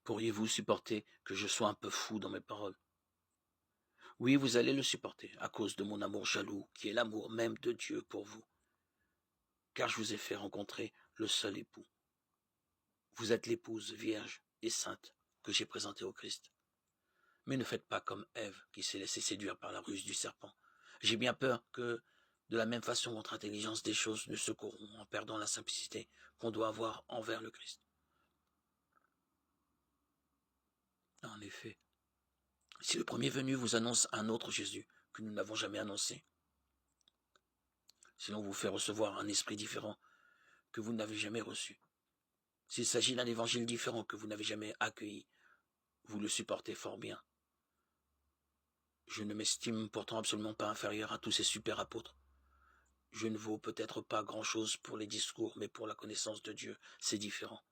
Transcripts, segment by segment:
Pourriez-vous supporter que je sois un peu fou dans mes paroles? Oui, vous allez le supporter, à cause de mon amour jaloux, qui est l'amour même de Dieu pour vous, car je vous ai fait rencontrer le seul époux. Vous êtes l'épouse vierge et sainte que j'ai présentée au Christ. Mais ne faites pas comme Ève, qui s'est laissée séduire par la ruse du serpent. J'ai bien peur que, de la même façon, votre intelligence des choses ne se corrompt en perdant la simplicité qu'on doit avoir envers le Christ. En effet, si le premier venu vous annonce un autre Jésus que nous n'avons jamais annoncé, si l'on vous fait recevoir un esprit différent que vous n'avez jamais reçu, s'il s'agit d'un évangile différent que vous n'avez jamais accueilli, vous le supportez fort bien. Je ne m'estime pourtant absolument pas inférieur à tous ces super apôtres. Je ne vaux peut-être pas grand-chose pour les discours, mais pour la connaissance de Dieu, c'est différent.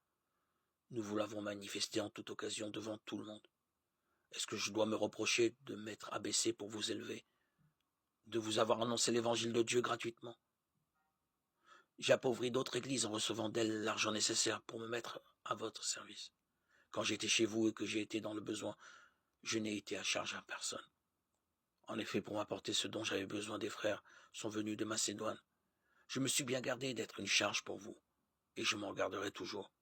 Nous vous l'avons manifesté en toute occasion devant tout le monde. Est-ce que je dois me reprocher de m'être abaissé pour vous élever, de vous avoir annoncé l'évangile de Dieu gratuitement? J'ai appauvri d'autres églises en recevant d'elles l'argent nécessaire pour me mettre à votre service. Quand j'étais chez vous et que j'ai été dans le besoin, je n'ai été à charge à personne. En effet, pour m'apporter ce dont j'avais besoin, des frères sont venus de Macédoine. Je me suis bien gardé d'être une charge pour vous, et je m'en garderai toujours.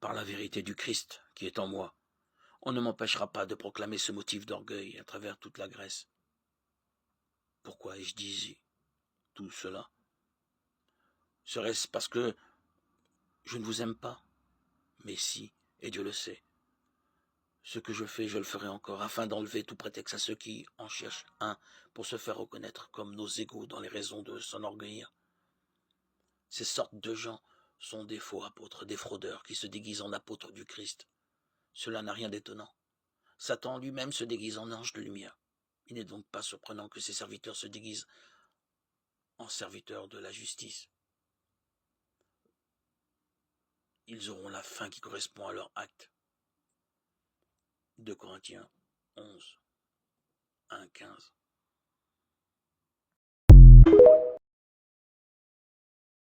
Par la vérité du Christ qui est en moi, on ne m'empêchera pas de proclamer ce motif d'orgueil à travers toute la Grèce. Pourquoi ai-je dit tout cela? Serait-ce parce que je ne vous aime pas? Mais si, et Dieu le sait. Ce que je fais, je le ferai encore, afin d'enlever tout prétexte à ceux qui en cherchent un pour se faire reconnaître comme nos égaux dans les raisons de s'enorgueillir. Ces sortes de gens sont des faux apôtres, des fraudeurs qui se déguisent en apôtres du Christ. Cela n'a rien d'étonnant. Satan lui-même se déguise en ange de lumière. Il n'est donc pas surprenant que ses serviteurs se déguisent en serviteurs de la justice. Ils auront la fin qui correspond à leur acte. 2 Corinthiens 11, 1, 15.